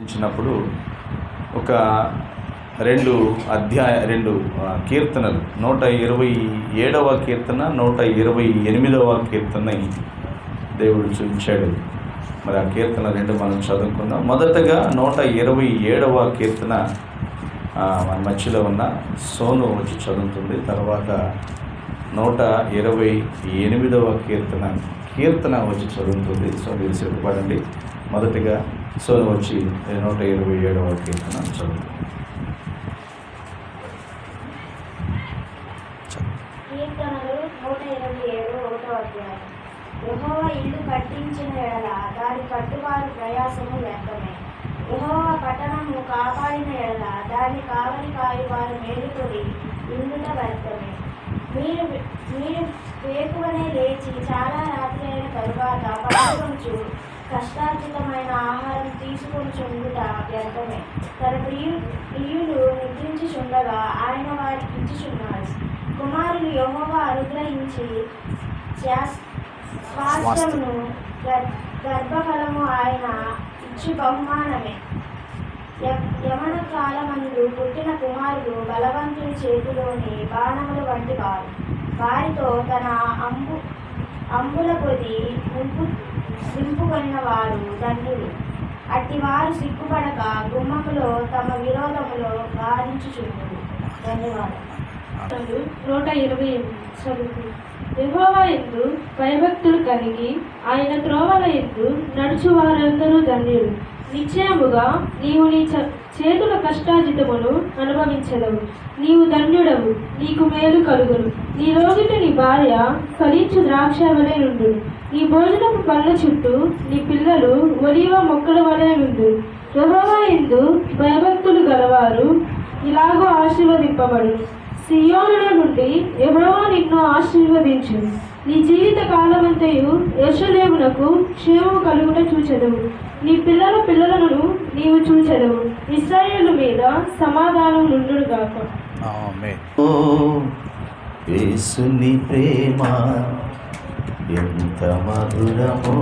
ఇచ్చినప్పుడు ఒక రెండు కీర్తనలు 127వ కీర్తన 128వ కీర్తన దేవుడు చూపించాడు. మరి ఆ కీర్తన రెండు మనం చదువుకుందాం. మొదటగా 127వ కీర్తన మన మధ్యలో ఉన్న సోను వచ్చి చదువుతుంది. తర్వాత 128వ కీర్తన వచ్చి చదువుతుంది. సో మీరు సిద్ధపడండి. మొదటిగా సోను వచ్చి 127వ కీర్తన చదువుతుంది. కీర్తనలు 127 ఒకటో అధ్యాయం. యెహోవా ఇల్లు కట్టించిన ఎడల దాని కట్టువారి ప్రయాసము వ్యర్థమే. యెహోవా పట్టణము కాపాడిన ఎడల దాన్ని కావలి కాయువారు మేలుకొని ఇందుట వ్యర్థమే. మీరు వేకువనే లేచి చాలా రాత్రి అయిన తరువాత పడుకొనుచు కష్టార్జితమైన ఆహారం తీసుకొనిచుండుట వ్యర్థమే. తన ప్రియులు నిద్రించుచుండగా ఆయన వారికి ఇచ్చుచున్నాడు. కుమారులు యెహోవా అనుగ్రహించి స్వాస్థ్యమును గర్భఫలము ఆయన ఇచ్చు బహుమానమే. యవన కాలమందు పుట్టిన కుమారులు బలవంతుని చేతిలోని బాణముల వంటి వారు. వారితో తన అంబుల పొది నింపుకొనిన వారు ధన్యులు. అట్టి వారు సిగ్గుపడక గుమ్మములో తమ విరోధములో గాలించుచుండురు. ధన్యవాదాలు. 128 చదువు. యెహోవా యందు భయభక్తులు కలిగి ఆయన త్రోవల యందు నడుచు వారందరూ ధన్యులు. నిశ్చయముగా నీవు నీ చేతుల కష్టాజితమును అనుభవించదవు. నీవు ధన్యుడవు, నీకు మేలు కలుగును. నీ రోగిట నీ భార్య ఫలించు ద్రాక్షవలే నుండు. నీ భోజనపు పళ్ళ చుట్టూ నీ పిల్లలు ఒలీవ మొక్కల వలె నుండు. యెహోవా యందు భయభక్తులు గలవారు ఇలాగూ ఆశీర్వదింపబడు. సియోనుల నుండి యెహోవా నిన్ను ఆశీర్వదించు. నీ జీవిత కాలమంతయు యెరూషలేమునకు క్షేమము కలుగుట చూచెదవు. నీ పిల్లల పిల్లలను నీవు చూచెదవు. ఇశ్రాయేలు మీద సమాధానం నుండుగాక. ఆమేన్. ఓ యేసుని ప్రేమ ఎంత మధురమో,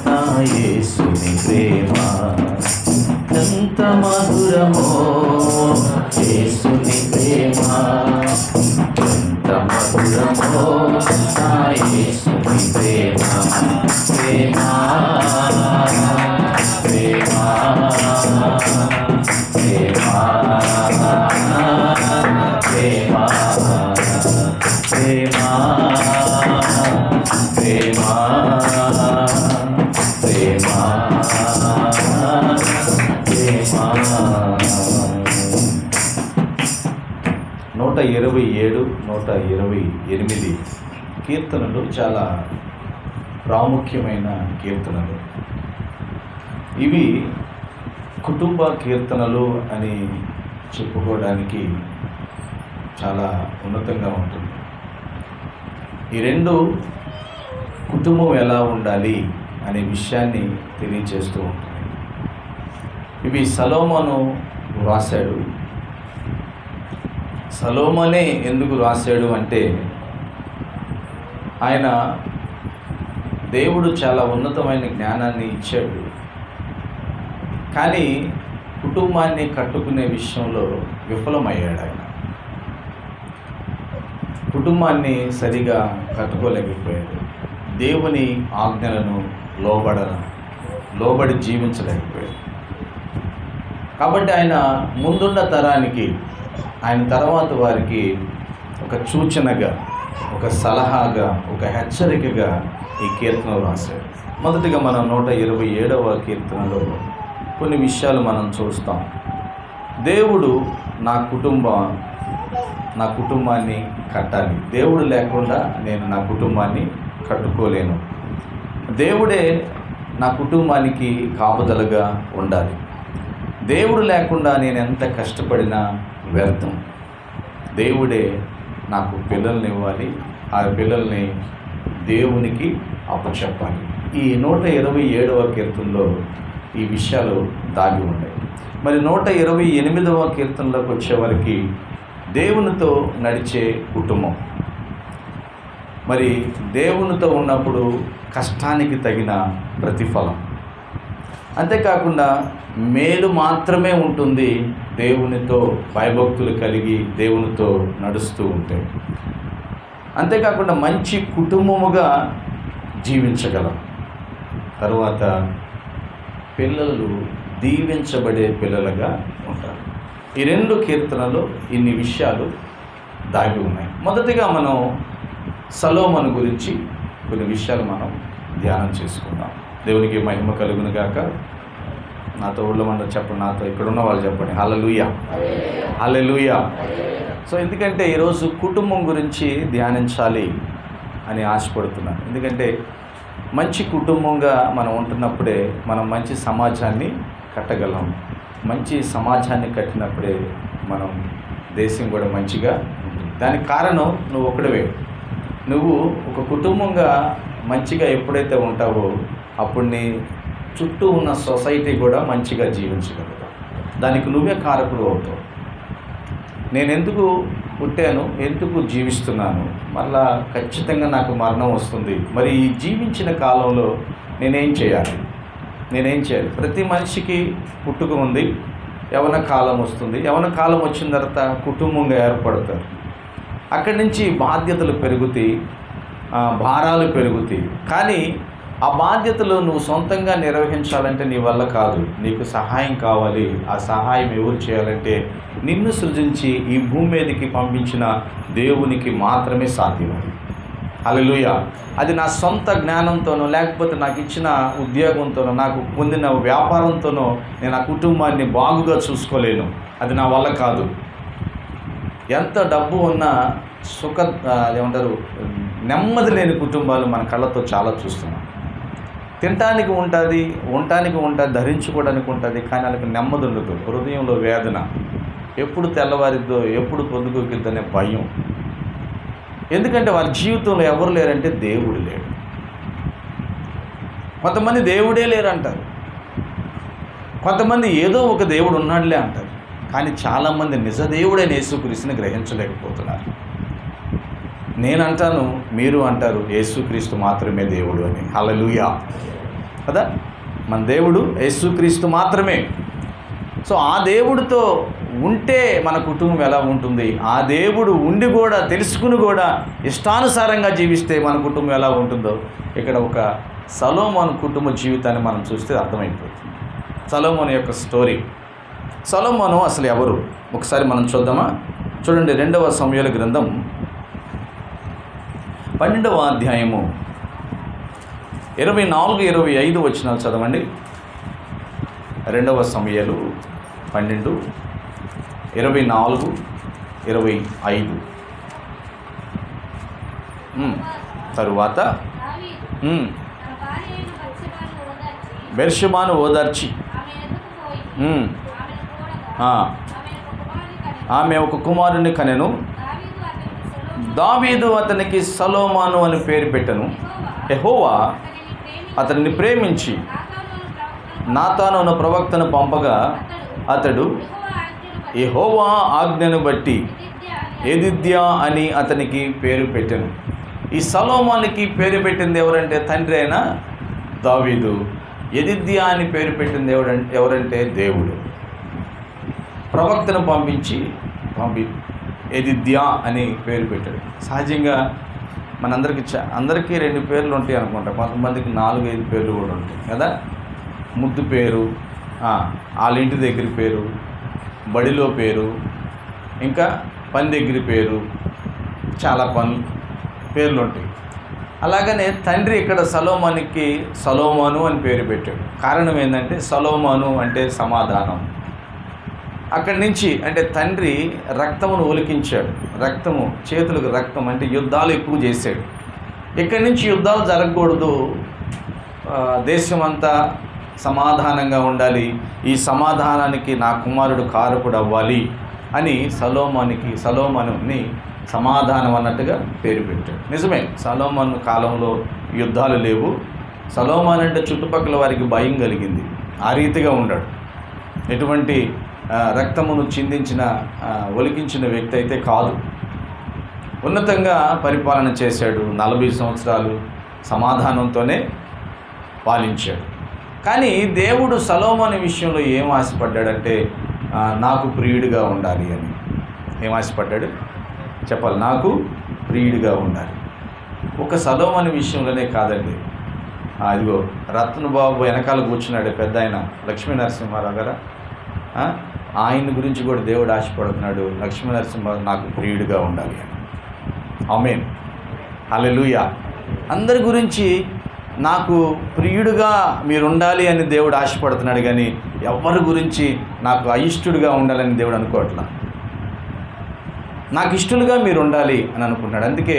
నా యేసుని ప్రేమ ఎంత మధురమో, యేసుని ప్రేమ ఎంత మధురమో, నా యేసుని ప్రేమ ప్రేమ ప్రేమ ప్రేమ ప్రేమ ప్రేమ ప్రేమ ప్రేమ 127, 128 కీర్తనలు చాలా ప్రాముఖ్యమైన కీర్తనలు. ఇవి కుటుంబ కీర్తనలు అని చెప్పుకోవడానికి చాలా ఉన్నతంగా ఉంటుంది. ఈ రెండు కుటుంబం ఎలా ఉండాలి అనే విషయాన్ని తెలియచేస్తూ ఉంటుంది. ఇవి సొలొమోను రాశాడు. సొలొమోనే ఎందుకు రాశాడు అంటే, ఆయన దేవుడు చాలా ఉన్నతమైన జ్ఞానాన్ని ఇచ్చాడు, కానీ కుటుంబాన్ని కట్టుకునే విషయంలో విఫలమయ్యాడు. ఆయన కుటుంబాన్ని సరిగా కట్టుకోలేకపోయాడు. దేవుని ఆజ్ఞలను లోబడి జీవించలేకపోయాడు. కాబట్టి ఆయన ముందున్న తరానికి, ఆయన తర్వాత వారికి ఒక సూచనగా, ఒక సలహాగా, ఒక హెచ్చరికగా ఈ కీర్తనలు రాశాడు. మొదటిగా మనం 127వ కీర్తనలో కొన్ని విషయాలు మనం చూస్తాం. దేవుడు నా కుటుంబాన్ని కట్టాలి. దేవుడు లేకుండా నేను నా కుటుంబాన్ని కట్టుకోలేను. దేవుడే నా కుటుంబానికి కాపుదలగా ఉండాలి. దేవుడు లేకుండా నేను ఎంత కష్టపడినా వ్యర్థం. దేవుడే నాకు పిల్లల్ని ఇవ్వాలి, ఆ పిల్లల్ని దేవునికి అప్పచెప్పాలి. ఈ 127వ కీర్తనలో ఈ విషయాలు దాగి ఉన్నాయి. మరి 128వ కీర్తనలోకి వచ్చేవారికి దేవునితో నడిచే కుటుంబం. మరి దేవునితో ఉన్నప్పుడు కష్టానికి తగిన ప్రతిఫలం. అంతేకాకుండా మేలు మాత్రమే ఉంటుంది దేవునితో భయభక్తులు కలిగి దేవునితో నడుస్తూ ఉంటే. అంతేకాకుండా మంచి కుటుంబముగా జీవించగలం. తరువాత పిల్లలు దీవించబడే పిల్లలుగా ఉంటారు. ఈ 2 కీర్తనలో ఇన్ని విషయాలు దాగి ఉన్నాయి. మొదటిగా మనం సొలొమోను గురించి కొన్ని విషయాలు మనం ధ్యానం చేసుకుందాం. దేవునికి మహిమ కలుగును గాక. నాతో ఊళ్ళో చెప్పండి, నాతో ఇక్కడ ఉన్న వాళ్ళు చెప్పండి, హల్లెలూయా, హల్లెలూయా. సో ఎందుకంటే ఈరోజు కుటుంబం గురించి ధ్యానించాలి అని ఆశపడుతున్నాను. ఎందుకంటే మంచి కుటుంబంగా మనం ఉంటున్నప్పుడే మనం మంచి సమాజాన్ని కట్టగలం. మంచి సమాజాన్ని కట్టినప్పుడే మనం దేశం కూడా మంచిగా ఉంటుంది. దానికి కారణం నువ్వు ఒక్కడివే. నువ్వు ఒక కుటుంబంగా మంచిగా ఎప్పుడైతే ఉంటావో అప్పుడు నీ చుట్టూ ఉన్న సొసైటీ కూడా మంచిగా జీవించగలుగుతావు. దానికి నువ్వే కారకుడు అవుతావు. నేను ఎందుకు పుట్టాను, ఎందుకు జీవిస్తున్నాను, మళ్ళా ఖచ్చితంగా నాకు మరణం వస్తుంది. మరి ఈ జీవించిన కాలంలో నేనేం చేయాలి? ప్రతి మనిషికి పుట్టుక ఉంది, యవ్వన కాలం వస్తుంది. యవ్వన కాలం వచ్చిన తర్వాత కుటుంబంగా ఏర్పడతారు. అక్కడి నుంచి బాధ్యతలు పెరుగుతాయి, భారాలు పెరుగుతాయి. కానీ ఆ బాధ్యతలు నువ్వు సొంతంగా నిర్వహించాలంటే నీ వల్ల కాదు, నీకు సహాయం కావాలి. ఆ సహాయం ఎవరు చేయాలంటే నిన్ను సృజించి ఈ భూమి మీదకి పంపించిన దేవునికి మాత్రమే సాధ్యమది. హల్లెలూయా. అది నా సొంత జ్ఞానంతోనో లేకపోతే నాకు ఇచ్చిన ఉద్యోగంతోనో నాకు పొందిన వ్యాపారంతోనో నేను ఆ కుటుంబాన్ని బాగుగా చూసుకోలేను. అది నా వల్ల కాదు. ఎంత డబ్బు ఉన్నా ఏమంటారు, నెమ్మది లేని కుటుంబాలు మన కళ్ళతో చాలా చూస్తున్నాం. తినటానికి ఉంటుంది, ఉండటానికి ఉంటుంది, ధరించుకోవడానికి ఉంటుంది, కానీ వాళ్ళకి నెమ్మది ఉండదు. హృదయంలో వేదన, ఎప్పుడు తెల్లవారిద్దో, ఎప్పుడు పొద్దుగూకిద్దనే భయం. ఎందుకంటే వాళ్ళ జీవితంలో ఎవరు లేరంటే దేవుడు లేడు. కొంతమంది దేవుడే లేరంటారు, కొంతమంది ఏదో ఒక దేవుడు ఉన్నాడులే అంటారు. కానీ చాలామంది నిజ దేవుడైన యేసుక్రీస్తుని గ్రహించలేకపోతున్నారు. నేనంటాను, మీరు అంటారు యేసుక్రీస్తు మాత్రమే దేవుడు అని. హల్లెలూయా కదా. మన దేవుడు యేసుక్రీస్తు మాత్రమే. సో ఆ దేవుడితో ఉంటే మన కుటుంబం ఎలా ఉంటుంది, ఆ దేవుడు ఉండి కూడా తెలుసుకుని కూడా ఇష్టానుసారంగా జీవిస్తే మన కుటుంబం ఎలా ఉంటుందో ఇక్కడ ఒక సొలొమోను కుటుంబ జీవితాన్ని మనం చూస్తే అర్థమైపోతుంది. సొలొమోను యొక్క స్టోరీ. సొలొమోను అసలు ఎవరు ఒకసారి మనం చూద్దామా? చూడండి, 2వ సమూయేలు గ్రంథం 12వ అధ్యాయము 24-25 వచనాలు చదవండి. 2వ సమూయేలు 12:24-25. తరువాత బెర్షెబాను ఓదార్చి ఆమె ఒక కుమారుని కనెను. దావీదు అతనికి సొలొమోను అని పేరు పెట్టెను. యెహోవా అతనిని ప్రేమించి నాతాను అను ప్రవక్తను పంపగా అతడు యెహోవా ఆజ్ఞను బట్టి యెదిద్యా అని అతనికి పేరు పెట్టెను. ఈ సొలొమోనుకి పేరు పెట్టింది ఎవరంటే తండ్రి అయిన దావీదు. యెదిద్యా అని పేరు పెట్టింది ఎవరంటే దేవుడు. ప్రవక్తను పంపించి యెదిద్యా అని పేరు పెట్టాడు. సహజంగా అందరికీ 2 పేర్లు ఉంటాయి అనుకుంటా, కొంతమందికి 4-5 పేర్లు కూడా ఉంటాయి కదా. ముద్దు పేరు, వాళ్ళ ఇంటి దగ్గర పేరు, బడిలో పేరు, ఇంకా పని దగ్గర పేరు, చాలా పేర్లు ఉంటాయి. అలాగనే తండ్రి ఇక్కడ సొలొమోనుకి సొలొమోను అని పేరు పెట్టాడు. కారణం ఏంటంటే సొలొమోను అంటే సమాధానం. అక్కడి నుంచి అంటే తండ్రి రక్తమును ఒలికించాడు. రక్తము, చేతులకు రక్తం అంటే యుద్ధాలు ఎక్కువ చేశాడు. ఇక్కడి నుంచి యుద్ధాలు జరగకూడదు, దేశమంతా సమాధానంగా ఉండాలి, ఈ సమాధానానికి నా కుమారుడు కారకుడు అవ్వాలి అని సొలొమోనుని సమాధానం అన్నట్టుగా పేరు పెట్టాడు. నిజమే, సొలొమోను కాలంలో యుద్ధాలు లేవు. సొలొమోను అంటే చుట్టుపక్కల వారికి భయం కలిగింది. ఆ రీతిగా ఉన్నాడు. ఎటువంటి రక్తమును చిందించిన ఒలికించిన వ్యక్తి అయితే కాదు. ఉన్నతంగా పరిపాలన చేశాడు. 40 సంవత్సరాలు సమాధానంతోనే పాలించాడు. కానీ దేవుడు సొలొమోను విషయంలో ఏం ఆశపడ్డాడంటే నాకు ప్రియుడిగా ఉండాలి అని. ఏం ఆశపడ్డాడు చెప్పాలి? నాకు ప్రియుడిగా ఉండాలి. ఒక సొలొమోను విషయంలోనే కాదండి. అదిగో రత్నబాబు వెనకాల కూర్చున్నాడు పెద్ద ఆయన లక్ష్మీ నరసింహారావు గారు, ఆయన గురించి కూడా దేవుడు ఆశపడుతున్నాడు. లక్ష్మీ నరసింహారావు నాకు ప్రియుడిగా ఉండాలి అని. ఆమేన్, హల్లెలూయా. అందరి గురించి నాకు ప్రియుడిగా మీరు ఉండాలి అని దేవుడు ఆశపడుతున్నాడు, కానీ ఎవరి గురించి నాకు అయిష్టుడిగా ఉండాలని దేవుడు అనుకోవట్లా. నాకు ఇష్టలుగా మీరు ఉండాలి అని అనుకుంటున్నాడు. అందుకే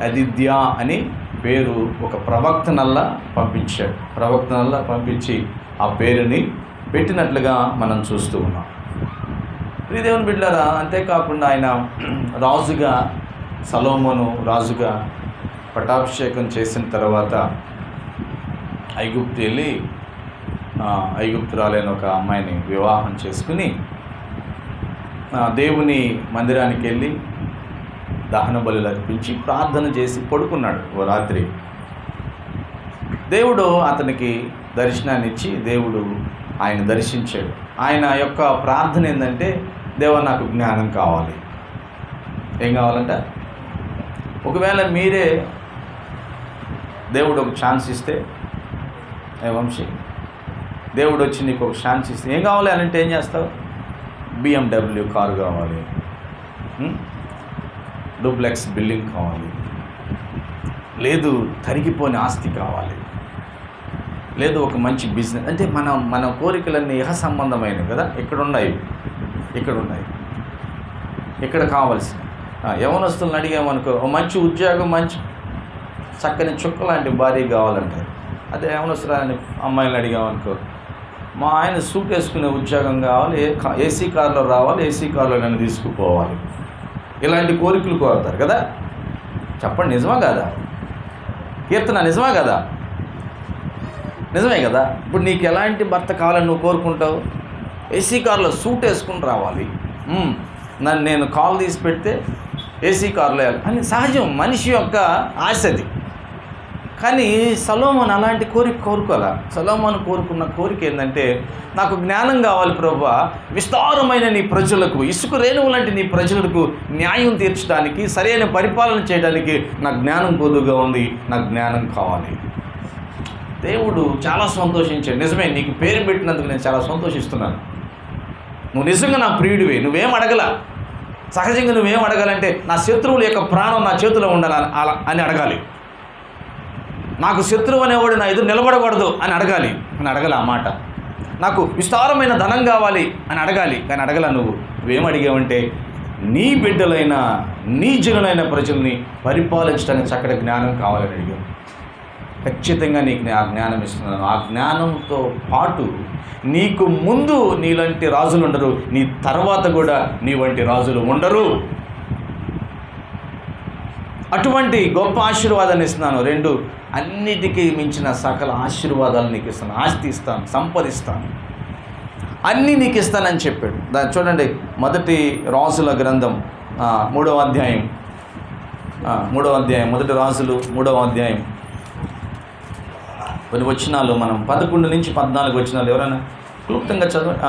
అదిద్య అని పేరు ఒక ప్రవక్తనల్లా పంపించాడు. ప్రవక్తనల్లా పంపించి ఆ పేరుని పెట్టినట్లుగా మనం చూస్తూ ఉన్నాం. ప్రియదేవుని బిడ్డలారా, అంతేకాకుండా ఆయన రాజుగా, సొలొమోను రాజుగా పట్టాభిషేకం చేసిన తర్వాత ఐగుప్తు వెళ్ళి ఐగుప్తురాలైన ఒక అమ్మాయిని వివాహం చేసుకుని దేవుని మందిరానికి వెళ్ళి దహన బలులు అర్పించి ప్రార్థన చేసి పడుకున్నాడు ఓ రాత్రి. దేవుడు అతనికి దర్శనాన్ని ఇచ్చి దేవుడు ఆయన దర్శించాడు. ఆయన యొక్క ప్రార్థన ఏంటంటే, దేవా నాకు జ్ఞానం కావాలి. ఏం కావాలంట? ఒకవేళ మీరే దేవుడు ఒక ఛాన్స్ ఇస్తే, వంశీ దేవుడు వచ్చి నీకు ఒక ఛాన్స్ ఇస్తే ఏం కావాలి అని అంటే ఏం చేస్తావు? BMW కారు కావాలి, డూప్లెక్స్ బిల్డింగ్ కావాలి, లేదు తరిగిపోని ఆస్తి కావాలి, లేదు ఒక మంచి బిజినెస్. అంటే మన కోరికలన్నీ ఇహ సంబంధమైనవి కదా. ఇక్కడ ఉన్నాయి ఇక్కడ కావాల్సిన యవనస్తులను అడిగామనుకో, ఓ మంచి ఉద్యోగం, మంచి చక్కని చుక్క లాంటి భార్య కావాలంటారు. అదే యవనస్తులని అమ్మాయిని అడిగామనుకో, మా ఆయన సూట్ వేసుకునే ఉద్యోగం కావాలి, ఏసీ కార్లో రావాలి, ఏసీ కార్లో నన్ను తీసుకుపోవాలి, ఇలాంటి కోరికలు కోరుతారు కదా. చెప్పండి, నిజమా కదా? కీర్తన నిజమా కదా? నిజమే కదా. ఇప్పుడు నీకు ఎలాంటి భర్త కావాలని నువ్వు కోరుకుంటావు? ఏసీ కార్లో సూట్ వేసుకుని రావాలి, నేను కాల్ తీసి పెడితే ఏసీ కార్లో వెళ్ళాలి అని సహజం, మనిషి యొక్క ఆశ అది. కానీ సొలొమోను అలాంటి కోరుకోలే. సొలొమోను కోరుకున్న కోరిక ఏంటంటే, నాకు జ్ఞానం కావాలి ప్రభువా, విస్తారమైన నీ ప్రజలకు, ఇసుక రేణువు లాంటి నీ ప్రజలకు న్యాయం తీర్చడానికి, సరైన పరిపాలన చేయడానికి నాకు జ్ఞానం కొద్దుగా ఉంది, నాకు జ్ఞానం కావాలి. దేవుడు చాలా సంతోషించాడు. నిజమే, నీకు పేరు పెట్టినందుకు నేను చాలా సంతోషిస్తున్నాను. నువ్వు నిజంగా నా ప్రియుడివే. నువ్వేం అడగల. సహజంగా నువ్వేం అడగాలంటే, నా శత్రువుల యొక్క ప్రాణం నా చేతిలో ఉండాలి అని అడగాలి. నాకు శత్రువు అనేవాడు నా ఎదురు నిలబడకూడదు అని అడగాలి. ఆ మాట. నాకు విస్తారమైన ధనం కావాలి అని అడగాలి. కానీ అడగల. నువ్వేం అడిగావంటే, నీ బిడ్డలైన నీ జనులైన ప్రజల్ని పరిపాలించడానికి చక్కటి జ్ఞానం కావాలని అడిగావు. ఖచ్చితంగా నీకు నేను ఆ జ్ఞానం ఇస్తున్నాను. ఆ జ్ఞానంతో పాటు నీకు ముందు నీలాంటి రాజులు ఉండరు, నీ తర్వాత కూడా నీ వంటి రాజులు ఉండరు. అటువంటి గొప్ప ఆశీర్వాదాన్ని ఇస్తున్నాను. 2 అన్నిటికీ మించిన సకల ఆశీర్వాదాలు నీకు ఇస్తాను. ఆస్తి ఇస్తాను, సంపదిస్తాను, అన్నీ నీకు ఇస్తానని చెప్పాడు. దాన్ని చూడండి, 1 రాజుల గ్రంథం 3వ అధ్యాయం, 1 రాజులు 3వ అధ్యాయం కొన్ని వచనాలు మనం 11 నుంచి 14 వచనాలు ఎవరైనా క్లుప్తంగా చదవండి.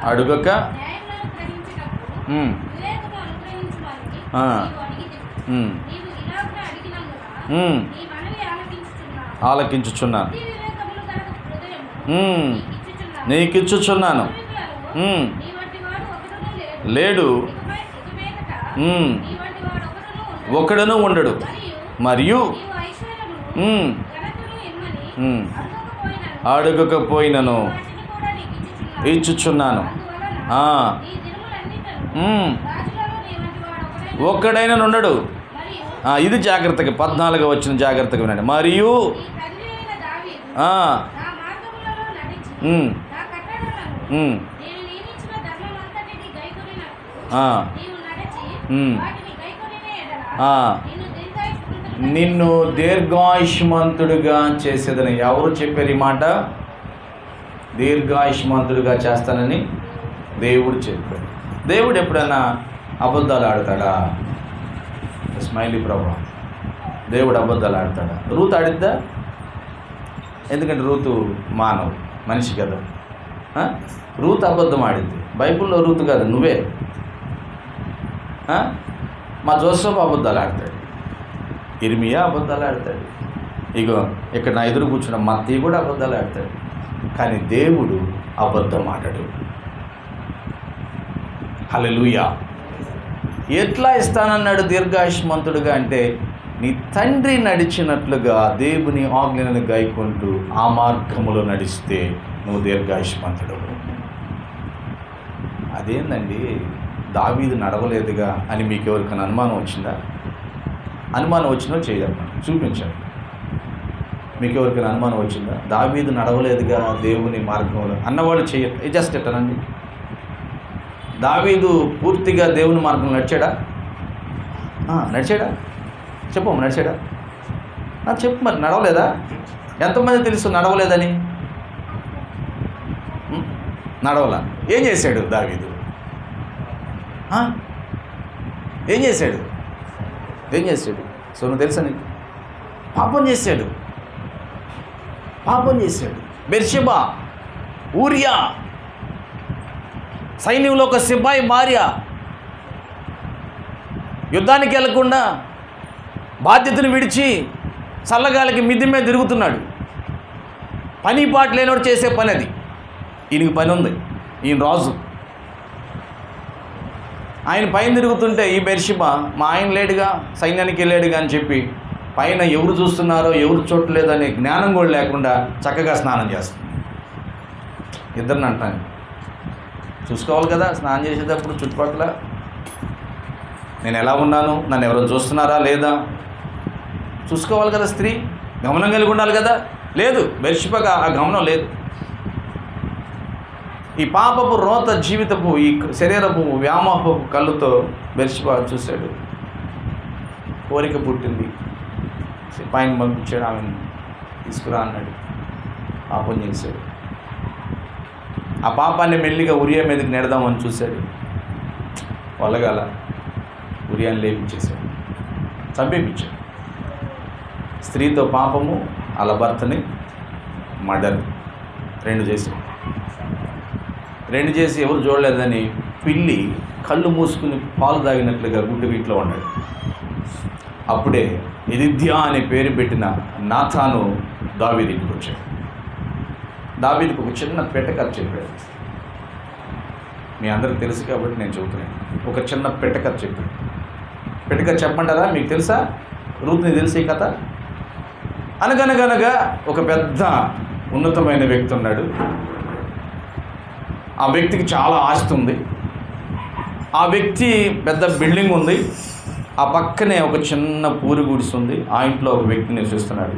అడుగక ఆలకించుచున్నాను, నీకిచ్చుచున్నాను, లేడు ఒకడును ఉండడు, మరియు అడుగకపోయినను ఇచ్చుచున్నాను. ఒక్కడైనా ఉండడు. ఇది జాగ్రత్తగా 14 వచ్చిన జాగ్రత్తగా వినండి. మరియు నిన్ను దీర్ఘాయుష్మంతుడిగా చేసేదని ఎవరు చెప్పారు ఈ మాట? దీర్ఘాయుష్మంతుడిగా చేస్తానని దేవుడు చెప్పాడు. దేవుడు ఎప్పుడైనా అబద్ధాలు ఆడతాడా? స్మైలీ ప్రభా. దేవుడు అబద్ధాలు ఆడతాడా? రూతు ఆడిద్దా? ఎందుకంటే రూతు మానవు, మనిషి కదా. రూతు అబద్ధం ఆడింది. బైబిల్లో రూతు కాదు, నువ్వే. మా జోసెఫ్ అబద్ధాలు ఆడతాడు, ఇర్మియా అబద్ధాలు ఆడతాడు, ఇగో ఇక్కడ నా ఎదురు కూర్చున్న మత్తయి కూడా అబద్ధాలు ఆడతాడు. కానీ దేవుడు అబద్ధం ఆడడు. హల్లెలూయా. ఎట్లా ఇస్తానన్నాడు దీర్ఘాయుష్మంతుడుగా అంటే, నీ తండ్రి నడిచినట్లుగా దేవుని ఆజ్ఞలను గాయకుంటూ ఆ మార్గములో నడిస్తే నువ్వు దీర్ఘాయుష్మంతుడు. అదేందండి దావీదు నడవలేదుగా అని మీకు ఎవరికైనా అనుమానం వచ్చిందా? అనుమానం వచ్చినా చేయమ్మా, చూపించండి. మీకు ఎవరికైనా అనుమానం వచ్చిందా? దావీదు నడవలేదుగా దేవుని మార్గంలో అన్నవాళ్ళు చేయ జస్ట్ ఎట్టనండి. దావీదు పూర్తిగా దేవుని మార్గంలో నడిచాడా? నడిచాడా? చెప్పు, నడిచాడా? చెప్పు మరి. నడవలేదా? ఎంతమంది తెలుసు నడవలేదని? నడవలా. ఏం చేశాడు దావీదు? ఏం చేశాడు? సో నువ్వు తెలుసా నీకు? పాపం చేశాడు. బెర్షెబా, ఊరియా, సైన్యంలో ఒక సిపాయి భార్య, యుద్ధానికి వెళ్లకుండా బాధ్యతను విడిచి చల్లగాలికి మిద్ది మీద తిరుగుతున్నాడు. పని పాట లేనోడు చేసే పని అది. ఈయనకి పని ఉంది, ఈయన రాజు. ఆయన పైన తిరుగుతుంటే ఈ బెర్షెబా, మా ఆయన లేడుగా, సైన్యానికి వెళ్ళాడుగా అని చెప్పి పైన ఎవరు చూస్తున్నారో ఎవరు చూడలేదనే జ్ఞానం కూడా లేకుండా చక్కగా స్నానం చేస్తుంది. ఇద్దరిని అంటాను, చూసుకోవాలి కదా స్నానం చేసేటప్పుడు చుట్టుపక్కల నేను ఎలా ఉన్నాను, నన్ను ఎవరైనా చూస్తున్నారా లేదా చూసుకోవాలి కదా. స్త్రీ గమనం కలిగి ఉండాలి కదా. లేదు, బెర్షెబాగా ఆ గమనం లేదు. ఈ పాపపు రోత జీవితపు ఈ శరీరపు వ్యామోహపు కళ్ళుతో బెర్షెబా చూశాడు. కోరిక పుట్టింది. సిపాయిని పంపించాడు, ఆమెను తీసుకురా అన్నాడు. పాపం చేశాడు. ఆ పాపాన్ని మెల్లిగా ఉరియా మీదకి నెడదామని చూశాడు. వల్లగాల. ఉరియాని లేపించేశాడు, చంపేపించాడు. స్త్రీతో పాపము, అలా భర్తని మర్డర్ రెండు చేసి ఎవరు చూడలేదని పిల్లి కళ్ళు మూసుకుని పాలు తాగినట్లుగా గుడ్డు వీటిలో ఉన్నాడు. అప్పుడే ఎదిద్యా అనే పేరు పెట్టిన నాతాను దావీదు ఇంటికి వచ్చాడు. దావీదుకు ఒక చిన్న పెట్టకథ చెప్పాడు. మీ అందరికి తెలుసు కాబట్టి నేను చెబుతున్నాను. ఒక చిన్న పెట్టకథ చెప్పాడు. పెట్టకథ చెప్పమంటారా? మీకు తెలుసా? రూత్ని తెలిసే కథ. అనగనగనగా ఒక పెద్ద ఉన్నతమైన వ్యక్తి ఉన్నాడు. ఆ వ్యక్తికి చాలా ఆస్తి ఉంది. ఆ వ్యక్తి పెద్ద బిల్డింగ్ ఉంది. ఆ పక్కనే ఒక చిన్న పూరి గుడిసె ఉంది. ఆ ఇంట్లో ఒక వ్యక్తి నివసిస్తున్నాడు.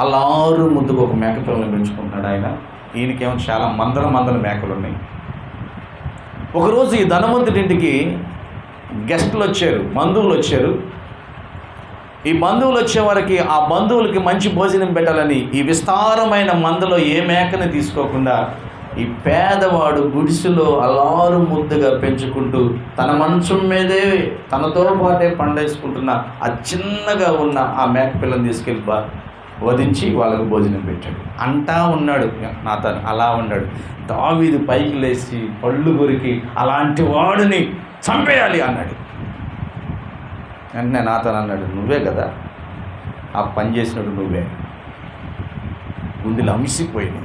అల్లారు ముద్దుకు ఒక మేకపిల్లని పెంచుకుంటున్నాడు ఆయన. ఈయనకేమో చాలా మందల మేకలు ఉన్నాయి. ఒకరోజు ఈ ధనవంతుడింటికి గెస్టులు వచ్చారు, బంధువులు వచ్చారు. ఈ బంధువులు వచ్చేవారికి ఆ బంధువులకి మంచి భోజనం పెట్టాలని ఈ విస్తారమైన మందలో ఏ మేకని తీసుకోకుండా ఈ పేదవాడు గుడిసెలో అల్లారు ముద్దుగా పెంచుకుంటూ తన మంచం మీదే తనతో పాటే పండేసుకుంటున్న ఆ చిన్నగా ఉన్న ఆ మేక పిల్లని తీసుకెళ్ళి వధించి వాళ్ళకు భోజనం పెట్టాడు. అంటా ఉన్నాడు నాతాను, అలా ఉన్నాడు. దావీదు పైకి లేచి పళ్ళు కొరికి అలాంటి వాడిని చంపేయాలి అన్నాడు. వెంటనే నాతాను అన్నాడు, నువ్వే కదా ఆ పని చేసినాడు, నువ్వే. గుండెలు అమిసిపోయింది,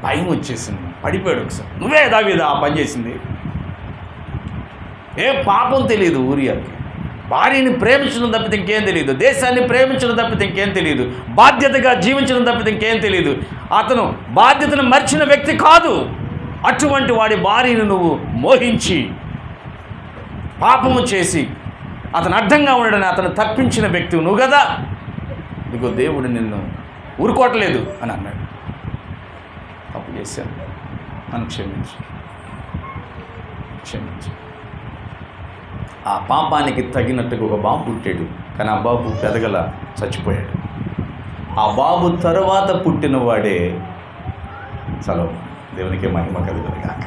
భయం వచ్చేసింది, పడిపోయాడు. ఒకసారి నువ్వే దావీదు ఆ పని చేసింది. ఏ పాపం తెలియదు ఊరియాకి. భార్యని ప్రేమించడం తప్పితే ఇంకేం తెలియదు. దేశాన్ని ప్రేమించడం తప్పితే ఇంకేం తెలియదు. బాధ్యతగా జీవించడం తప్పితే ఇంకేం తెలియదు. అతను బాధ్యతను మర్చిన వ్యక్తి కాదు. అటువంటి వాడి భార్యను నువ్వు మోహించి పాపము చేసి అతను అడ్డంగా ఉండడని అతను తప్పించిన వ్యక్తి నువ్వు కదా. ఇదిగో దేవుడు నిన్ను ఊరుకోవట్లేదు అని అన్నాడు. తప్పు చేశాను, నన్ను క్షమించు. ఆ పాపానికి తగినట్టుగా ఒక బాబు పుట్టాడు. కానీ ఆ బాబు పెదగల చచ్చిపోయాడు. ఆ బాబు తర్వాత పుట్టినవాడే సొలొమోను. దేవునికి మహిమ కలుగును గాక.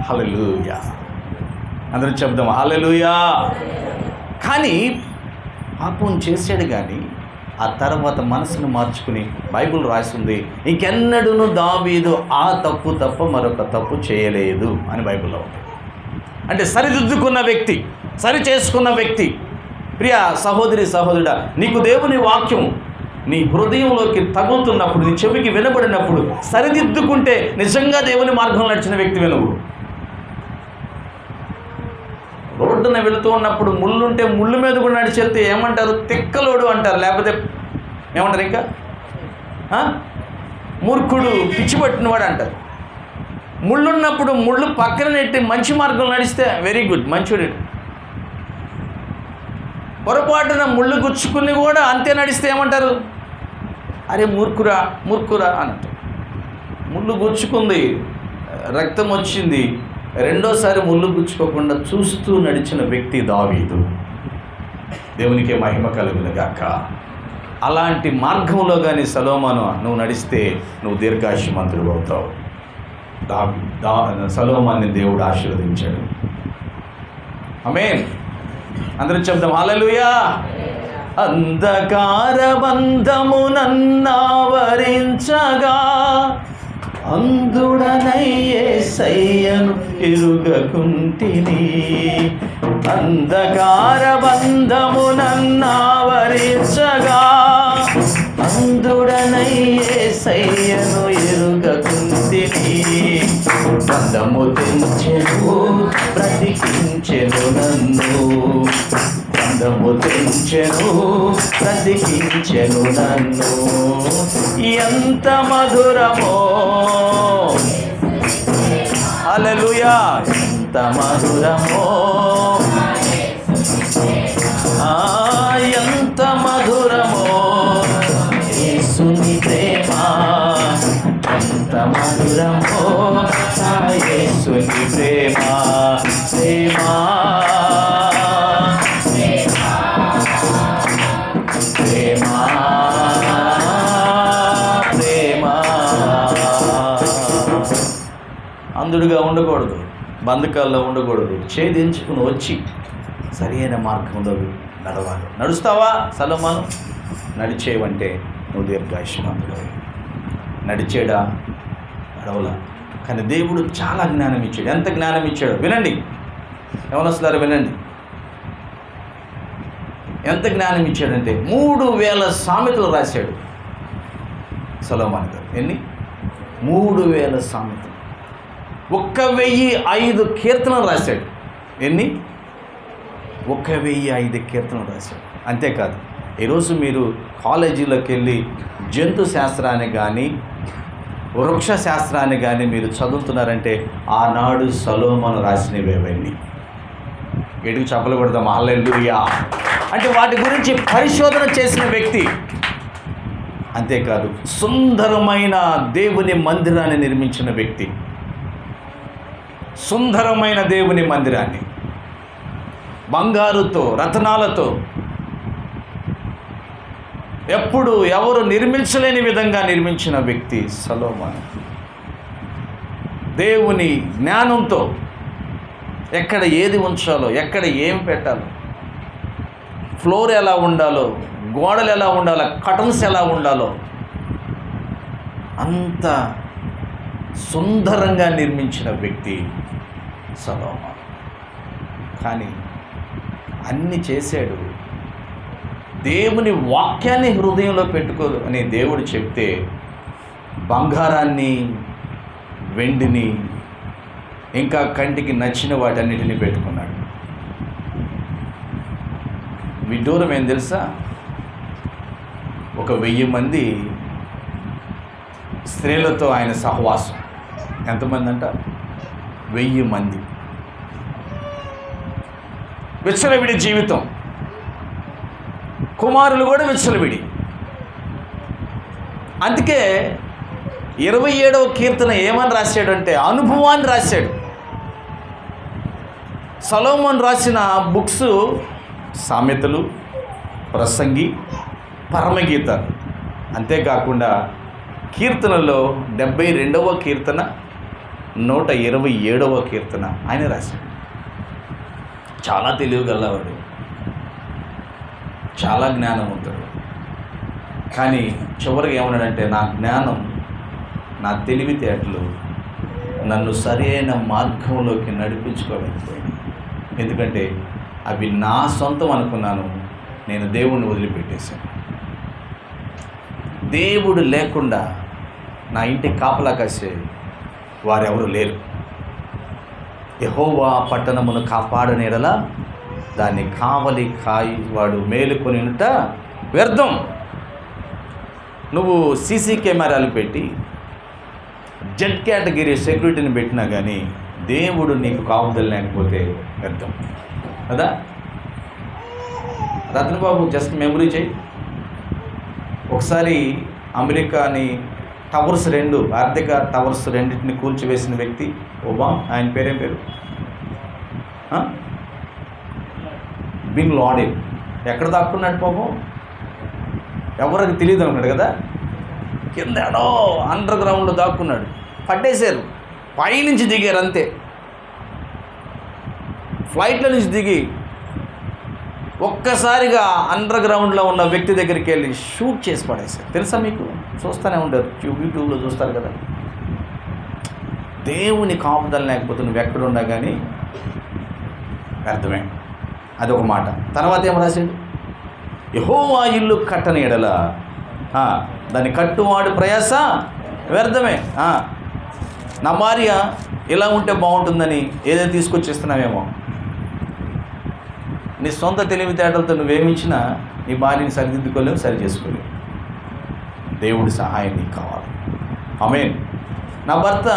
హల్లెలూయా. అందరూ చెప్దాం హల్లెలూయా. కానీ పాపం చేశాడు, కానీ ఆ తర్వాత మనసును మార్చుకుని బైబిల్ రాసింది, ఇంకెన్నడూను దావీదు ఆ తప్పు తప్ప మరొక తప్పు చేయలేదు అని బైబిల్లో ఉంది. అంటే సరిదిద్దుకున్న వ్యక్తి, సరి చేసుకున్న వ్యక్తి. ప్రియ సహోదరి సహోదరుడా, నీకు దేవుని వాక్యం నీ హృదయంలోకి తగులుతున్నప్పుడు, నీ చెవికి వినబడినప్పుడు సరిదిద్దుకుంటే నిజంగా దేవుని మార్గంలో నడిచిన వ్యక్తివే నువ్వు. రోడ్డున వెళుతూ ఉన్నప్పుడు ముళ్ళుంటే ముళ్ళు మీద కూడా నడిచేస్తే ఏమంటారు? తిక్కలోడు అంటారు, లేకపోతే ఏమంటారు ఇంకా మూర్ఖుడు, పిచ్చి పట్టినవాడు అంటారు. ముళ్ళున్నప్పుడు ముళ్ళు పక్కన నెట్టి మంచి మార్గంలో నడిస్తే వెరీ గుడ్, మంచివాడు. పొరపాటున ముళ్ళు గుచ్చుకుని కూడా అంతే నడిస్తే ఏమంటారు? అరే మూర్ఖురా మూర్ఖురా అని అంటారు. ముళ్ళు గుచ్చుకుంది, రక్తం వచ్చింది, రెండోసారి ముళ్ళు గుచ్చుకోకుండా చూస్తూ నడిచిన వ్యక్తి దావీదు. దేవునికే మహిమ కలుగునుగాక. అలాంటి మార్గంలో కానీ సొలొమోను నువ్వు నడిస్తే నువ్వు దీర్ఘాయుష్మంతుడు అవుతావు. సొలొమోనుని దేవుడు ఆశీర్వదించాడు. ఆమేన్. అందరూ చెప్దాం హల్లెలూయా. అంధకార బంధము నన్నావరించగా అంధుడనై యేసయ్యను ఎరుగకుంటిని. అంధకార బంధము నన్నావరించగా అంధుడనై యేసయ్యను ఎరుగకుంటిని. బంధము తెంచెను బ్రతికించెను నన్ను, బంధము తెంచెను బ్రతికించెను నన్ను. ఎంత మధురమో, హల్లెలూయా, ఎంత మధురమో, ఎంత మధురమో యేసుని ప్రేమ, ఎంత మధురమో యేసుని ప్రేమ. ప్రేమ ప్రేమ ప్రేమ. అంధుడిగా ఉండకూడదు, బంధకాల్లో ఉండకూడదు, ఛేదించుకుని వచ్చి సరైన మార్గంలో నడవాలి. నడుస్తావా సొలొమోను? నడిచేవంటే నువ్వు దీర్ఘాయుష్మంతుడు. నడిచేడా? నడవలా. కానీ దేవుడు చాలా జ్ఞానం ఇచ్చాడు. ఎంత జ్ఞానం ఇచ్చాడు వినండి, యవనస్తులారా వినండి. ఎంత జ్ఞానం ఇచ్చాడంటే 3000 సామెతలు రాశాడు సొలొమోను గారు. ఎన్ని? 3000 సామెతలు. 1005 కీర్తనలు రాశాడు. ఎన్ని? 1005 కీర్తనలు రాశాడు. అంతేకాదు, ఈరోజు మీరు కాలేజీలోకి వెళ్ళి జంతు శాస్త్రాన్ని కానీ వృక్ష శాస్త్రాన్ని కానీ మీరు చదువుతున్నారంటే ఆనాడు సొలొమోను రాసినవేవన్నీ. ఎటుకు చెప్పలు కొడతాం హల్లెలూయా. అంటే వాటి గురించి పరిశోధన చేసిన వ్యక్తి. అంతేకాదు, సుందరమైన దేవుని మందిరాన్ని నిర్మించిన వ్యక్తి. సుందరమైన దేవుని మందిరాన్ని బంగారుతో రత్నాలతో ఎప్పుడు ఎవరు నిర్మించలేని విధంగా నిర్మించిన వ్యక్తి సొలొమోను. దేవుని జ్ఞానంతో ఎక్కడ ఏది ఉంచాలో, ఎక్కడ ఏం పెట్టాలో, ఫ్లోర్ ఎలా ఉండాలో, గోడలు ఎలా ఉండాలో, కర్టన్స్ ఎలా ఉండాలో అంత సుందరంగా నిర్మించిన వ్యక్తి సొలొమోను. కానీ అన్నీ చేశాడు. దేవుని వాక్యాన్ని హృదయంలో పెట్టుకో అని దేవుడు చెప్తే బంగారాన్ని, వెండిని, ఇంకా కంటికి నచ్చిన వాటన్నిటిని పెట్టుకున్నాడు. విడ్డూరం ఏం తెలుసా? 1000 మంది స్త్రీలతో ఆయన సహవాసం. ఎంతమంది అంట? 1000 మంది. విచ్చలవిడి జీవితం. కుమారులు కూడా విచ్చలవిడి. అందుకే 27వ కీర్తన ఏమని రాశాడంటే అనుభవాన్ని రాశాడు. సొలొమోను రాసిన బుక్స్ సామెతలు, ప్రసంగి, పరమగీతాలు. అంతేకాకుండా కీర్తనలో 72వ కీర్తన, 127వ కీర్తన ఆయన రాశాడు. చాలా తెలివిగలవాడు. చాలా జ్ఞానవంతుడు. కానీ చివరికి ఏమన్నాడంటే, నా జ్ఞానం, నా తెలివితేటలు నన్ను సరైన మార్గంలోకి నడిపించుకోలేకపోయింది. ఎందుకంటే అవి నా సొంతం అనుకున్నాను, నేను దేవుణ్ణి వదిలిపెట్టేశాను. దేవుడు లేకుండా నా ఇంటి కాపలా కాసే వారెవరు లేరు. యెహోవా పట్టణమును కాపాడని ఎడల దాన్ని కావలి కాయి వాడు మేలుకొనిట వ్యర్థం. నువ్వు సీసీ కెమెరాలు పెట్టి జెడ్ కేటగిరీ సెక్యూరిటీని పెట్టినా కానీ దేవుడు నీకు కాపుదల లేకపోతే వ్యర్థం కదా. రత్నబాబు జస్ట్ మెమరీ చేయి. ఒకసారి అమెరికాని టవర్స్ 2 ఆర్థిక టవర్స్ 2 కూల్చివేసిన వ్యక్తి ఒబామా. ఆయన పేరేం పేరు? Bin Laden. ఎక్కడ దాక్కున్నాడు పాపం? ఎవరికి తెలియదు అనుకున్నాడు కదా. కింద ఎడో అండర్ గ్రౌండ్లో దాక్కున్నాడు. పట్టేశారు. పైనుంచి దిగారు అంతే. ఫ్లైట్ల నుంచి దిగి ఒక్కసారిగా అండర్ గ్రౌండ్లో ఉన్న వ్యక్తి దగ్గరికి వెళ్ళి షూట్ చేసి పడేశారు. తెలుసా మీకు? చూస్తూనే ఉంటారు, యూట్యూబ్లో చూస్తారు కదా. దేవుని కాపుదల లేకపోతే నువ్వు ఎక్కడున్నా కానీ వ్యర్థమే. అదొక మాట. తర్వాత ఏం రాశాడు? యెహోవా ఇల్లు కట్టని ఎడల దాన్ని కట్టువాడు ప్రయాస వ్యర్థమే. నా భార్య ఇలా ఉంటే బాగుంటుందని ఏదైతే తీసుకొచ్చేస్తున్నావేమో, నీ సొంత తెలివితేటలతో నువ్వేమిచ్చినా నీ భార్యని సరిదిద్దుకోలేవు, సరి చేసుకోలేవు. దేవుడి సహాయం నీకు కావాలి. ఆమేన్. నా భర్త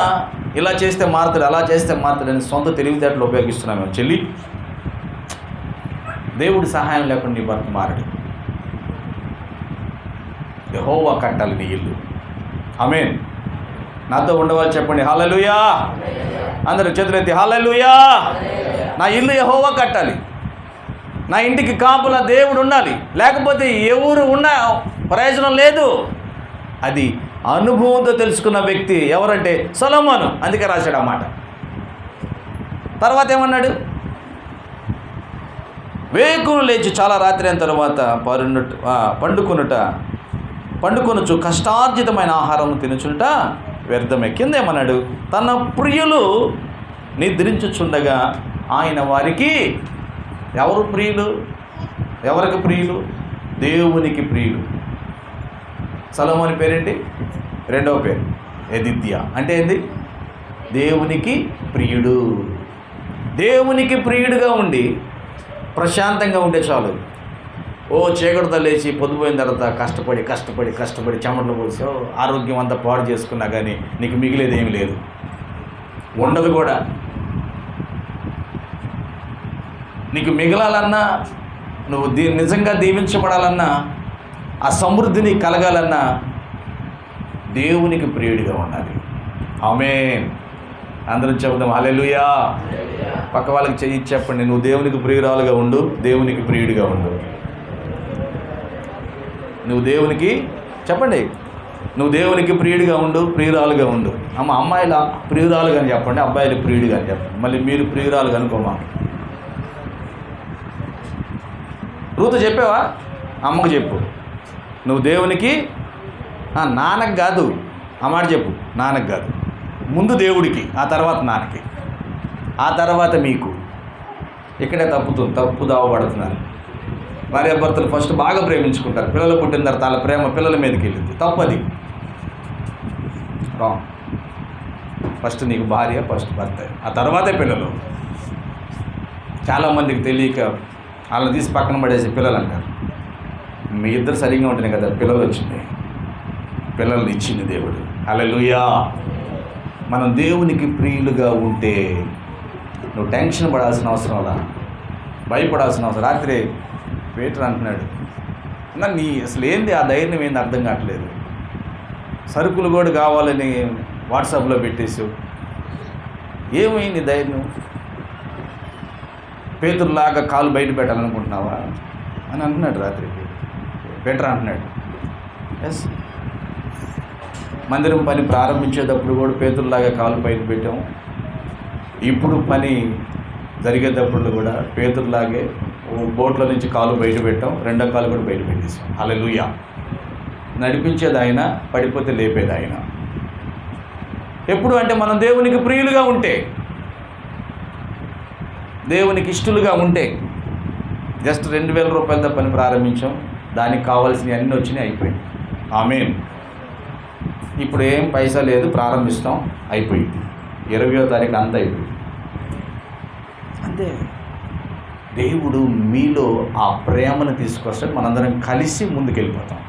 ఇలా చేస్తే మారుతాడు, అలా చేస్తే మారుతాడు అని సొంత తెలివితేటలు ఉపయోగిస్తున్నామేమో చెల్లి, దేవుడి సహాయం లేకుండా నీ భర్త మారడు. యెహోవా కట్టాలి నీ ఇల్లు. ఆమేన్. నాతో ఉండవాలి చెప్పండి హల్లెలూయా. అందరూ చేతులెత్తి హల్లెలూయా. నా ఇల్లు యెహోవా కట్టాలి. నా ఇంటికి కాపులా దేవుడు ఉండాలి. లేకపోతే ఎవరు ఉన్నా ప్రయోజనం లేదు. అది అనుభవంతో తెలుసుకున్న వ్యక్తి ఎవరంటే సొలొమోను. అందుకే రాశాడు ఆ మాట. తర్వాత ఏమన్నాడు? వేకును లేచి చాలా రాత్రి అయిన తర్వాత పండుకొనుచు కష్టార్జితమైన ఆహారం తినుచుంట వ్యర్థమే. కింద ఏమన్నాడు? తన ప్రియులు నిద్రించుచుండగా ఆయన వారికి, ఎవరు ప్రియులు? ఎవరికి ప్రియులు? దేవునికి ప్రియులు. సొలొమోను పేరేంటి? 2వ పేరు యెదిద్యా. అంటే ఏంది? దేవునికి ప్రియుడు. దేవునికి ప్రియుడుగా ఉండి ప్రశాంతంగా ఉంటే చాలు. చీకటితో లేచి పొద్దుపోయిన తర్వాత కష్టపడి చెమటలు పోసి ఆరోగ్యం అంతా పాడు చేసుకున్నా కానీ నీకు మిగిలేది ఏమి లేదు, ఉండదు కూడా. నీకు మిగలాలన్నా, నువ్వు నిజంగా దీవించబడాలన్నా, ఆ సమృద్ధిని కలగాలన్నా దేవునికి ప్రియుడిగా ఉండాలి. ఆమేన్. అందరం చెబుదాం హల్లెలూయా. పక్క వాళ్ళకి చెయ్యి చెప్పండి, నువ్వు దేవునికి ప్రియురాలుగా ఉండు, దేవునికి ప్రియుడిగా ఉండు. నువ్వు దేవునికి చెప్పండి, నువ్వు దేవునికి ప్రియుడిగా ఉండు, ప్రియురాలుగా ఉండు. అమ్మాయిల ప్రియురాలుగా అని చెప్పండి, అబ్బాయిలు ప్రియుడిగా అని చెప్పండి. మళ్ళీ మీరు ప్రియురాలుగా అనుకోమా. రూతు చెప్పావా? అమ్మకు చెప్పు. నువ్వు దేవునికి, నాన్నకు కాదు, ఆ మాట చెప్పు. నాన్నకు కాదు, ముందు దేవుడికి, ఆ తర్వాత నాన్నకి, ఆ తర్వాత మీకు. ఇక్కడే తప్పు దావబడుతున్నారు. భార్యాభర్తలు ఫస్ట్ బాగా ప్రేమించుకుంటారు. పిల్లలు పుట్టిన తర్వాత వాళ్ళ ప్రేమ పిల్లల మీదకి వెళ్ళింది. తప్పది, రాంగ్. ఫస్ట్ నీకు భార్య, ఫస్ట్ భర్త, ఆ తర్వాతే పిల్లలు. చాలామందికి తెలియక వాళ్ళని తీసి పక్కన పడేసి పిల్లలు అంటారు. మీ ఇద్దరు సరిగ్గా ఉంటేనే కదా పిల్లలు వచ్చినాయి. పిల్లల్ని ఇచ్చింది దేవుడు. హల్లెలూయా. మనం దేవునికి ప్రియులుగా ఉంటే నువ్వు టెన్షన్ పడాల్సిన అవసరంలా, భయపడాల్సిన అవసరం. రాత్రి పేటర్ అంటున్నాడు, నీ అసలు ఏంది ఆ ధైర్యం ఏంది అర్థం కావట్లేదు. సరుకులు కూడా కావాలని వాట్సాప్లో పెట్టేసావు, ఏమైంది ధైర్యం? పేతురులాగా కాలు బయట పెట్టాలనుకుంటున్నావా అని అంటున్నాడు రాత్రి. పేటర్ అంటున్నాడు, ఎస్, మందిరం పని ప్రారంభించేటప్పుడు కూడా పేతురులాగా కాలు బయట పెట్టాము. ఇప్పుడు పని జరిగేటప్పుడు కూడా పేతురులాగే బోట్లో నుంచి కాలు బయట పెట్టాం, రెండో కాలు కూడా బయట పెట్టేసాం. హల్లెలూయా. నడిపించేది ఆయన, పడిపోతే లేపేది ఆయన. ఎప్పుడు అంటే మనం దేవునికి ప్రియులుగా ఉంటే, దేవునికి ఇష్టలుగా ఉంటే. జస్ట్ 2,000 రూపాయలతో పని ప్రారంభించాం, దానికి కావాల్సినవి అన్నీ వచ్చినాయి, అయిపోయింది. ఆమేన్. ఇప్పుడు ఏం పైసా లేదు, ప్రారంభిస్తాం, అయిపోయింది. 20వ తారీఖు అంతా అయిపోయింది. అంతే. దేవుడు మీలో ఆ ప్రేమను తీసుకొస్తే మనందరం కలిసి ముందుకెళ్ళిపోతాం.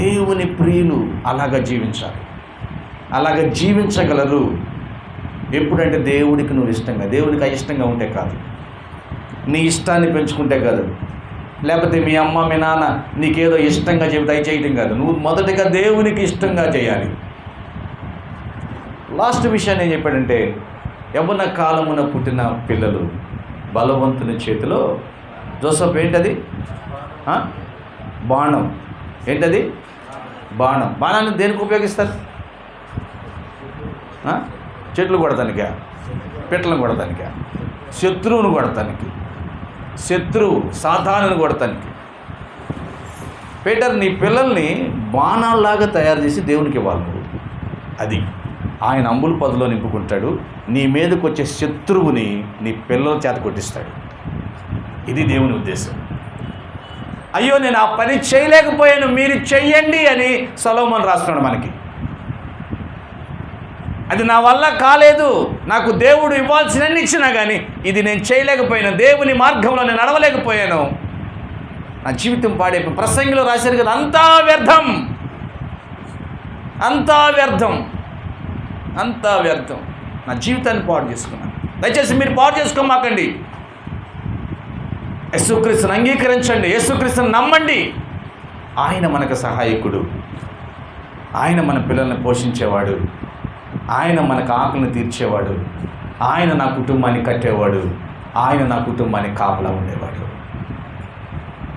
దేవుని ప్రియులు అలాగా జీవించాలి, అలాగ జీవించగలరు. ఎప్పుడంటే దేవుడికి నువ్వు ఇష్టంగా, దేవుడికి అయిష్టంగా ఉంటే కాదు, నీ ఇష్టాన్ని పెంచుకుంటే కాదు, లేకపోతే మీ అమ్మ మీ నాన్న నీకేదో ఇష్టంగా చెబితే అవి చేయటం కాదు. నువ్వు మొదటిగా దేవునికి ఇష్టంగా చేయాలి. లాస్ట్ విషయాన్ని ఏం చెప్పాడంటే, యవ్వన కాలమున పుట్టిన పిల్లలు బలవంతుని చేతిలో, జోసెఫ్ ఏంటది బాణం, ఏంటది బాణం. బాణాన్ని దేనికి ఉపయోగిస్తారు? చెట్లు కొడతానికా, పిట్టలను కొడతానికా, శత్రువును కొడతానికి, సాతానుని కొడతానికి. పీటర్, నీ పిల్లల్ని బాణాల్లాగా తయారు చేసి దేవునికి ఇవ్వాలి నువ్వు. అది ఆయన అంబుల పదులో నింపుకుంటాడు. నీ మీదకి వచ్చే శత్రువుని నీ పిల్లల చేత కొట్టిస్తాడు. ఇది దేవుని ఉద్దేశం. అయ్యో నేను ఆ పని చేయలేకపోయాను, మీరు చెయ్యండి అని సొలొమోను రాస్తున్నాడు మనకి. అది నా వల్ల కాలేదు, నాకు దేవుడు ఇవ్వాల్సినన్ని ఇచ్చినా కానీ ఇది నేను చేయలేకపోయాను, దేవుని మార్గంలో నేను నడవలేకపోయాను, నా జీవితం పాడైపోయింది. ప్రసంగిలో రాశారు కదా, అంతా వ్యర్థం, అంతా వ్యర్థం, అంతా వ్యర్థం, నా జీవితాన్ని పాడు చేసుకున్నాను. దయచేసి మీరు పాడు చేసుకోమాకండి. యేసుక్రీస్తుని అంగీకరించండి, యేసుక్రీస్తుని నమ్మండి. ఆయన మనకు సహాయకుడు, ఆయన మన పిల్లల్ని పోషించేవాడు, ఆయన మనకు ఆకలిని తీర్చేవాడు, ఆయన నా కుటుంబాన్ని కట్టేవాడు, ఆయన నా కుటుంబాన్ని కాపలా ఉండేవాడు.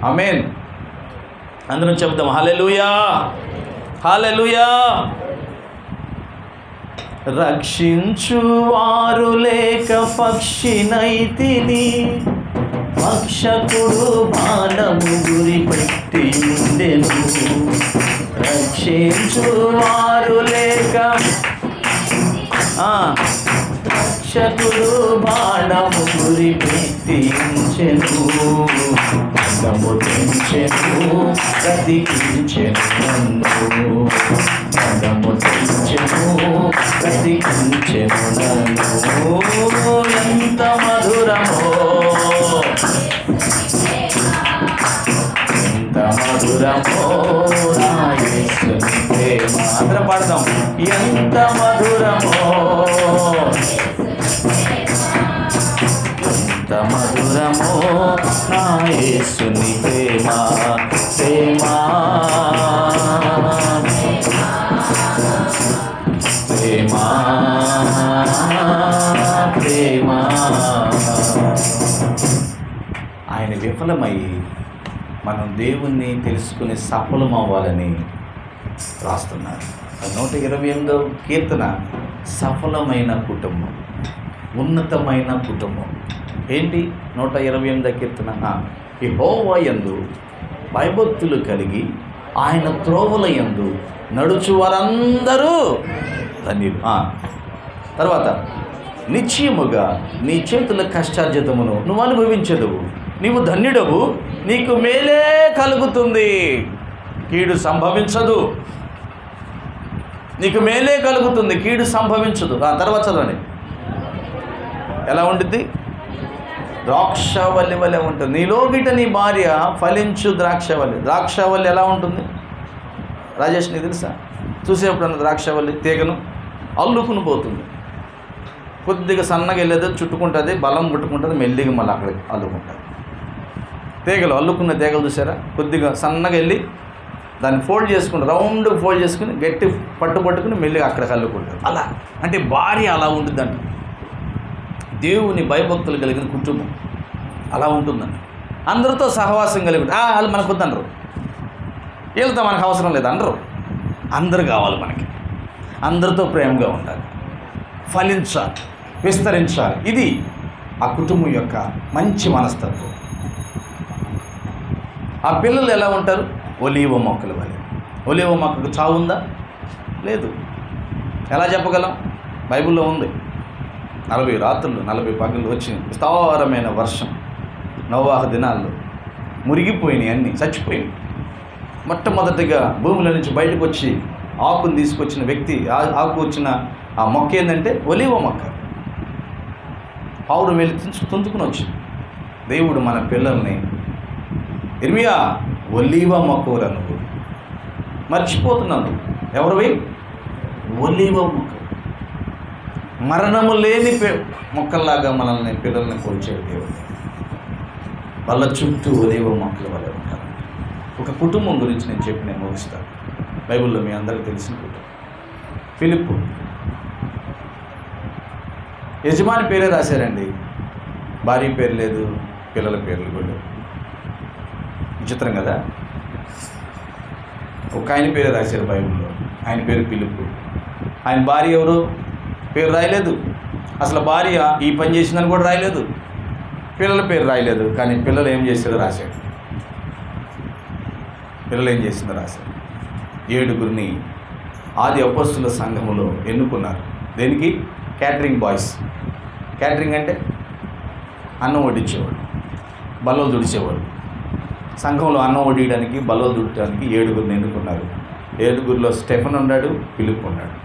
ఆమేన్. అందరం చెప్తాం హల్లెలూయా, హల్లెలూయా. రక్షించువారు లేక పక్షినైతిని, రక్షకుడు బాణము గురిపెట్టి ఉండెను. రక్షించువారు లేక రక్షకుడు బాణము గురిపెట్టించెను, బలము తెంచెను, బ్రతికించెను నన్ను, బలము తెంచెను, బ్రతికించెను నన్ను. ఎంత మధురమో, ఎంత మధురమో నా యేసుని ప్రేమ. అందరం పాడదాం. ఎంత మధురమో, ఎంత మధురమో నా యేసుని ప్రేమ, ప్రేమ, ప్రేమ, ప్రేమ. ఆయన విఫలమై మనం దేవుణ్ణి తెలుసుకుని సఫలం అవ్వాలని రాస్తున్నారు. 128వ కీర్తన సఫలమైన కుటుంబం, ఉన్నతమైన కుటుంబం. ఏంటి 128వ కీర్తన? యెహోవా యందు భయభక్తులు కలిగి ఆయన త్రోవల యందు నడుచు వారందరూ ధన్యులు. తర్వాత నిశ్చయముగా నీ చేతుల కష్టార్జితమును నువ్వు అనుభవించదువు, నీవు ధన్యుడవు, నీకు మేలే కలుగుతుంది, కీడు సంభవించదు. నీకు మేలే కలుగుతుంది, కీడు సంభవించదు. తర్వాత చదవండి, ఎలా ఉంటుంది? ద్రాక్షవల్లి వలె ఉంటుంది. నీలోగిట నీ భార్య ఫలించు ద్రాక్షవల్లి. ద్రాక్షవల్లి ఎలా ఉంటుంది రాజేష్, నీకు తెలుసా? చూసేప్పుడు ద్రాక్షవల్లి తీగను అల్లుకుని పోతుంది, కొద్దిగా సన్నగా వెళ్ళేది, చుట్టుకుంటుంది, బలం ముట్టుకుంటుంది, మెల్లిగా మళ్ళీ అక్కడికి అల్లుకుంటుంది. తీగలు అల్లుకున్న తీగలు చూసారా? కొద్దిగా సన్నగా వెళ్ళి దాన్ని ఫోల్డ్ చేసుకుని, రౌండ్ ఫోల్డ్ చేసుకుని, గట్టి పట్టుకుని మెల్లిగా అక్కడికి అల్లుకుంటుంది. అలా అంటే భార్య అలా ఉంటుందంట. దేవుని భయభక్తులు కలిగిన కుటుంబం అలా ఉంటుందండి. అందరితో సహవాసం కలిగి వాళ్ళు మనకు వద్దనరు, వీళ్ళతో మనకు అవసరం లేదు అనరు. అందరు కావాలి మనకి, అందరితో ప్రేమగా ఉండాలి, ఫలించాలి, విస్తరించాలి. ఇది ఆ కుటుంబం యొక్క మంచి మనస్తత్వం. ఆ పిల్లలు ఎలా ఉంటారు? ఒలీవ మొక్కల వలె. ఒలీవ మొక్కకు చావు ఉందా? లేదు. ఎలా చెప్పగలం? బైబిల్లో ఉంది. 40 రాత్రులు 40 పగలు వచ్చిన విస్తారమైన వర్షం నోవాహు దినాల్లో మురిగిపోయినాయి, అన్నీ చచ్చిపోయినాయి. మొట్టమొదటిగా భూమిలో నుంచి బయటకు వచ్చి ఆకును తీసుకొచ్చిన వ్యక్తి, ఆకు వచ్చిన ఆ మొక్క ఏంటంటే ఒలీవ మొక్క. పావురం వెళ్ళి తుంచుకుని వచ్చింది. దేవుడు మన పిల్లల్ని, ఇర్మియా ఒలీవ మొక్కవురా నువ్వు, మర్చిపోతున్నాను. ఎవరివి? ఒలీవ మొక్క. మరణము లేని మొక్కల్లాగా మనల్ని పిల్లల్ని కొలిచాడు దేవుడు. వాళ్ళ చుట్టూ ఒలీవ మొక్కల వల్ల ఉంటారు. ఒక కుటుంబం గురించి నేను ముగిస్తాను. బైబిల్లో మీ అందరికీ తెలిసిన కుటుంబం ఫిలిప్పు. యజమాని పేరే రాశారండి, భార్య పేరు లేదు, పిల్లల పేర్లు కూడా లేవు. విచిత్రం కదా. ఒక ఆయన పేరే రాశారు బైబిల్లో, ఆయన పేరు ఫిలిప్పు. ఆయన భార్య ఎవరు? పేరు రాయలేదు. అసలు భార్య ఈ పని చేసిందని కూడా రాయలేదు. పిల్లల పేరు రాయలేదు. కానీ పిల్లలు ఏం చేశారో రాశాడు. పిల్లలు ఏం చేసిందో రాశాడు. 7 ఆది అపోస్తుల సంఘములో ఎన్నుకున్నారు. దేనికి? Catering boys. క్యాటరింగ్ అంటే అన్నం వడ్డించేవాడు, బల్లలు దుడిచేవాడు. సంఘంలో అన్నం వడ్డించడానికి, బల్లలు దుడటానికి 7 ఎన్నుకున్నారు. 7 స్టెఫెన్ ఉన్నాడు, ఫిలిప్ ఉన్నాడు.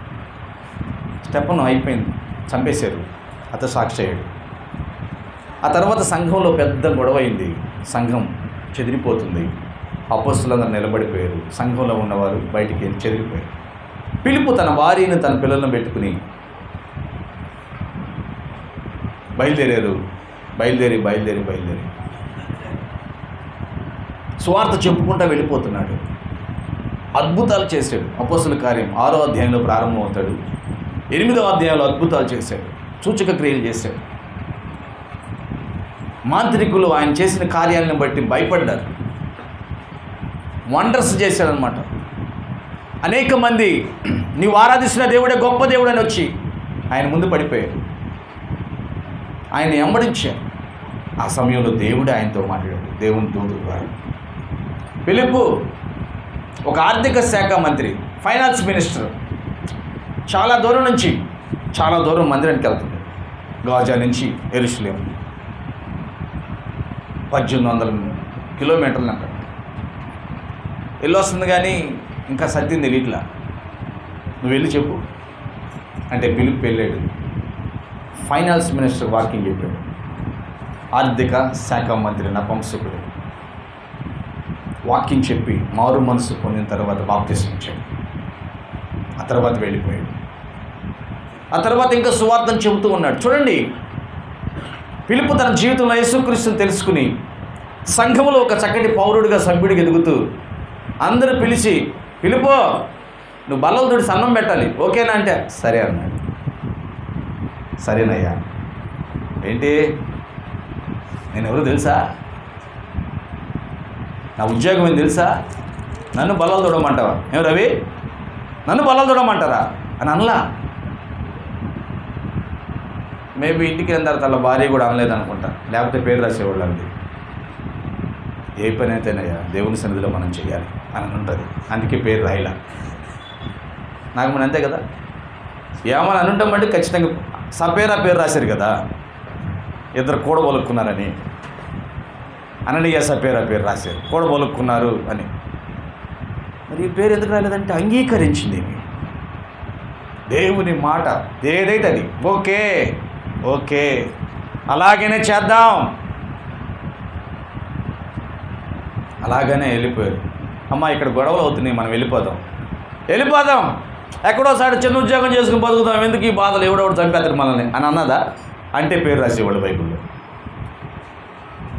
స్టెఫెన్ అయిపోయింది, చంపేశారు, అతను సాక్షి అయ్యాడు. ఆ తర్వాత సంఘంలో పెద్ద గొడవ అయింది. సంఘం చెదిరిపోతుంది. అపోస్తులందరూ నిలబడిపోయారు. సంఘంలో ఉన్నవారు బయటికి వెళ్ళి చెదిరిపోయారు. ఫిలిప్పు తన భార్యను, తన పిల్లలను పెట్టుకుని బయలుదేరి సువార్త చెప్పుకుంటూ వెళ్ళిపోతున్నాడు. అద్భుతాలు చేశాడు. అపోస్తుల కార్యం 6వ అధ్యాయంలో ప్రారంభమవుతాడు. 8వ అధ్యాయంలో అద్భుతాలు చేశాడు, సూచక క్రియలు చేశాడు. మాంత్రికులు ఆయన చేసిన కార్యాలను బట్టి భయపడ్డారు. వండర్స్ చేశాడనమాట. అనేక మంది నీవు ఆరాధిస్తున్న దేవుడే గొప్ప దేవుడు అని వచ్చి ఆయన ముందు పడిపోయారు. ఆయన వెంబడించారు. ఆ సమయంలో దేవుడే ఆయనతో మాట్లాడాడు, దేవుని దూత ద్వారా. ఫిలిప్పు ఒక ఆర్థిక శాఖ మంత్రి, ఫైనాన్స్ మినిస్టర్. చాలా దూరం మందిరానికి వెళ్తుంది. గాజా నుంచి యెరూషలేము 1800 కిలోమీటర్లు అంట. వెళ్ళొస్తుంది కానీ ఇంకా సత్యం తెలియట్లా. నువ్వు వెళ్ళి చెప్పు అంటే ఫిలిప్ వెళ్ళాడు. ఫైనాన్స్ మినిస్టర్ వాక్యం చెప్పాడు. ఆర్థిక శాఖ మంత్రి నపుంసకుడు వాక్యం చెప్పి మారు మనసు పొందిన తర్వాత బాప్తిసం ఇచ్చాడు. ఆ తర్వాత వెళ్ళిపోయాడు. ఆ తర్వాత ఇంకా సువార్తను చెబుతూ ఉన్నాడు. చూడండి, ఫిలిప్పు తన జీవితంలో యేసుక్రీస్తుని తెలుసుకుని సంఘములో ఒక చక్కటి పౌరుడిగా, సభ్యుడిగా ఎదుగుతూ అందరూ పిలిచి, ఫిలిప్పో నువ్వు బల్లలు తుడిసి అన్నం పెట్టాలి, ఓకేనా అంటే సరే అన్నాడు. సరేనయ్యా. ఏంటి, నేను ఎవరు తెలుసా? నా ఉద్యోగం ఏం తెలుసా? నన్ను బల్లలు తుడమంటావా? ఏం రవి, నన్ను బల్లలు తుడమంటారా అని అనలా. మేబీ ఇంటికి వెళ్ళిన తర్వాత వాళ్ళ భార్య కూడా అనలేదు అనుకుంటా, లేకపోతే పేరు రాసేవాళ్ళు. అంది ఏ పని అయితేనయ్యా దేవుని సన్నిధిలో మనం చేయాలి అని ఉంటుంది. అందుకే పేరు రాయలా. నాకు మన అంతే కదా, ఏమని అనుంటాం అంటే ఖచ్చితంగా సపేరా పేరు రాశారు కదా, ఇద్దరు కూడబొలుక్కున్నారని. అననీయ సపేరా పేరు రాశారు, కూడబొలుక్కున్నారు అని. మరి ఈ పేరు ఎందుకు రాలేదంటే అంగీకరించింది దేవుని మాట. ఏదైతే అది ఓకే అలాగనే చేద్దాం, అలాగనే వెళ్ళిపోయారు. అమ్మ ఇక్కడ గొడవలు అవుతున్నాయి, మనం వెళ్ళిపోదాం, ఎక్కడోసారి చిన్న ఉద్యోగం చేసుకుని బతుకుతాం, ఎందుకు ఈ బాధలు, ఎవడెవడు చంపేస్తారు మనల్ని అని అన్నదా? అంటే పేరు రాసేవాళ్ళు బైబిల్లో.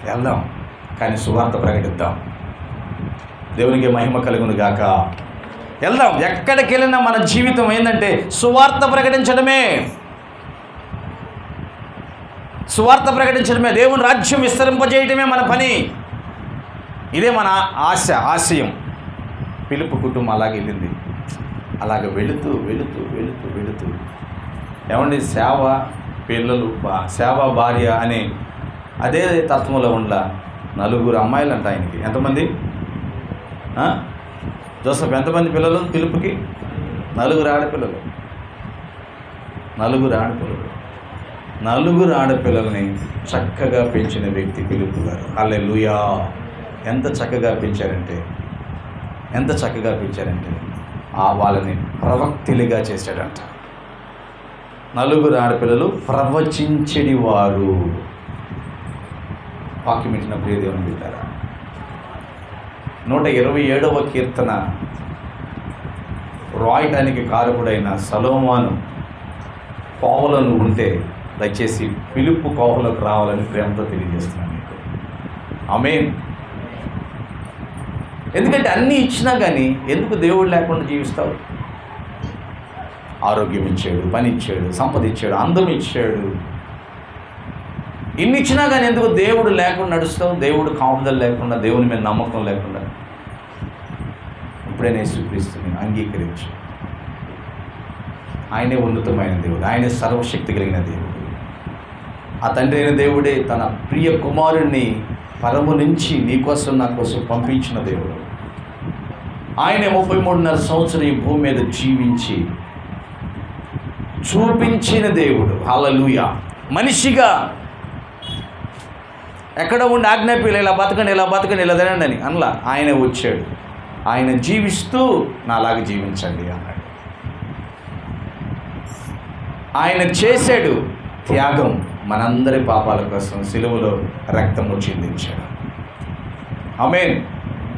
వెళ్దాం కానీ సువార్త ప్రకటిద్దాం, దేవునికి మహిమ కలుగును గాక. వెళ్దాం. ఎక్కడికి వెళ్ళినా మన జీవితం ఏంటంటే సువార్త ప్రకటించడమే, దేవుని రాజ్యం విస్తరింపజేయటమే మన పని. ఇదే మన ఆశయం. ఫిలిప్పు కుటుంబం అలాగే వెళ్ళింది. అలాగే వెళుతూ ఏమండి, సేవ పిల్లలు, సేవ, భార్య అనే అదే తత్వంలో ఉండ 4 అమ్మాయిలు అంట ఆయనకి. ఎంతమంది? జోసఫ్ ఎంతమంది పిల్లలు? పిలుపుకి 4 ఆడపిల్లలు. 4 ఆడపిల్లలు. 4 ఆడపిల్లల్ని చక్కగా పెంచిన వ్యక్తి పిలుపు గారు. హల్లెలూయా! ఎంత చక్కగా పెంచారంటే వాళ్ళని ప్రవక్తులుగా చేశాడంట. 4 ఆడపిల్లలు ప్రవచించెడి వారు. వాక్యం ఇచ్చిన ప్రియ దేవుని బిడ్డారా, 127వ కీర్తన రాయటానికి కారకుడైన సొలొమోను కోవలను ఉంటే దయచేసి పిలుపు కోవలకు రావాలని ప్రేమతో తెలియజేస్తున్నాను మీకు. ఆమేన్. ఎందుకంటే అన్నీ ఇచ్చినా కానీ ఎందుకు దేవుడు లేకుండా జీవిస్తావు? ఆరోగ్యం ఇచ్చాడు, పని ఇచ్చాడు, సంపద ఇచ్చాడు, అందం ఇచ్చాడు. ఇన్ని ఇచ్చినా కానీ ఎందుకు దేవుడు లేకుండా నడుస్తావు? దేవుడు కాపుదల లేకుండా, దేవుని మీద నమ్మకం లేకుండా. ఇప్పుడే యేసుక్రీస్తుని అంగీకరించు. ఆయనే ఉన్నతమైన దేవుడు, ఆయనే సర్వశక్తి కలిగిన దేవుడు. ఆ తండ్రి అయిన దేవుడే తన ప్రియ కుమారుణ్ణి పరము నుంచి నీకోసం నా కోసం పంపించిన దేవుడు. ఆయనే 33.5 సంవత్సరం ఈ భూమి మీద జీవించి చూపించిన దేవుడు. హల్లెలూయా! మనిషిగా ఎక్కడ ఉండి ఆజ్ఞాపిలు ఇలా బతకండి, ఇలా బతకండి, ఇలా తినండి అని అనలా. ఆయనే వచ్చాడు. ఆయన జీవిస్తూ నాలాగా జీవించండి అన్నాడు. ఆయన చేశాడు త్యాగం. మనందరి పాపాల కోసం సిలువలో రక్తము చిందించాడు. ఆమేన్.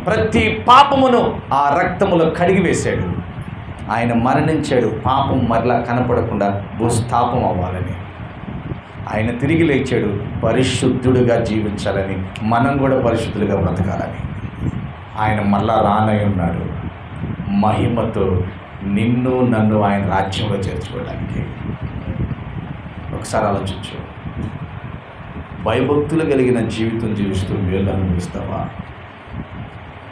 ప్రతి పాపమును ఆ రక్తములో కడిగివేశాడు. ఆయన మరణించాడు పాపం మరలా కనపడకుండా భూస్థాపం అవ్వాలని. ఆయన తిరిగి లేచాడు పరిశుద్ధుడుగా జీవించాలని, మనం కూడా పరిశుద్ధులుగా బ్రతకాలని. ఆయన మళ్ళా రానై ఉన్నాడు మహిమతో నిన్ను నన్ను ఆయన రాజ్యంలో చేర్చుకోవడానికి. ఒకసారి ఆలోచించు. భయభక్తులు కలిగిన జీవితం జీవిస్తూ మేలు అనుభవిస్తావా?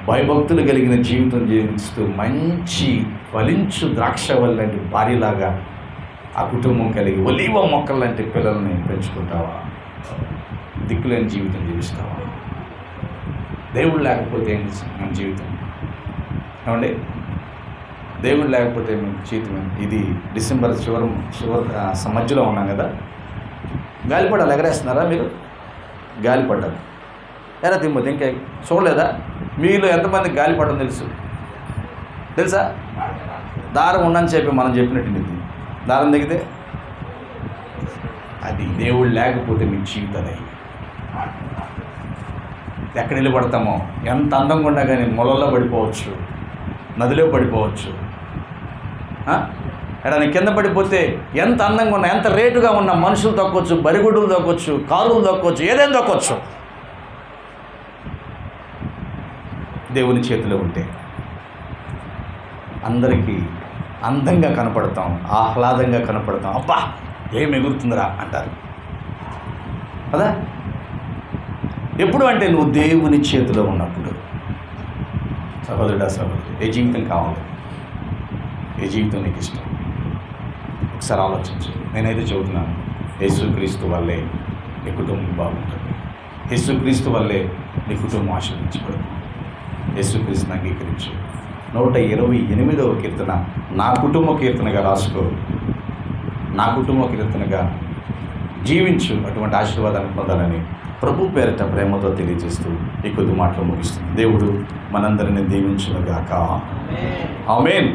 భయభక్తులు కలిగిన జీవితం జీవిస్తూ మంచి ఫలించు ద్రాక్షవల్లి లాంటి భార్యలాగా ఆ కుటుంబం కలిగి ఒలీవ మొక్కలు లాంటి పిల్లల్ని పెంచుకుంటావా? దిక్కులేని జీవితం జీవిస్తావా? దేవుడు లేకపోతే ఏంటి మన జీవితం? ఏమండి, దేవుడు లేకపోతే మేము జీవితం. ఇది డిసెంబర్ చివరి మధ్యలో ఉన్నాం కదా. గాలిపటాలు ఎగరేస్తున్నారా మీరు? గాలిపటాలు ఎరా తిమ్మతి ఇంకా చూడలేదా? మీలో ఎంతమంది గాలిపటం తెలుసా? దారం ఉండని చెప్పి మనం చెప్పినట్టు దారం దిగితే అది దేవుడు లేకపోతే మీ జీవితాలు ఎక్కడ నిలబడతామో. ఎంత అందంగా ఉన్నా కానీ మొలల్లో పడిపోవచ్చు, నదిలో పడిపోవచ్చు. ఎక్కడ కింద పడిపోతే ఎంత అందంగా ఉన్నా, ఎంత రేటుగా ఉన్నా మనుషులు తొక్కొచ్చు, బరిగుడ్డులు తొక్కొచ్చు, కారులు తొక్కొచ్చు, ఏదైనా తొక్కొచ్చు. దేవుని చేతిలో ఉంటే అందరికీ అందంగా కనపడతాం, ఆహ్లాదంగా కనపడతాం. అబ్బా ఏం ఎగురుతుందిరా అంటారు కదా. ఎప్పుడు అంటే నువ్వు దేవుని చేతిలో ఉన్నప్పుడు. సహోదరుడా, సహోదరి, ఏ జీవితం కావాలి? ఏ జీవితం నీకు ఇష్టం? ఒకసారి ఆలోచించు. నేనైతే చెబుతున్నాను, యేసుక్రీస్తు వల్లే నీ కుటుంబం బాగుంటుంది. యేసుక్రీస్తు వల్లే నీ కుటుంబం ఆశీర్వదించబడుతుంది. యేసుక్రీస్తుని అంగీకరించు. 128వ కీర్తన నా కుటుంబ కీర్తనగా రాసుకో. నా కుటుంబ కీర్తనగా జీవించు. అటువంటి ఆశీర్వాదాన్ని పొందాలని ప్రభు పేరిట ప్రేమతో తెలియజేస్తూ ఈ కొద్ది మాటలు ముగిస్తుంది. దేవుడు మనందరినీ దీవించునుగాక. ఆమేన్.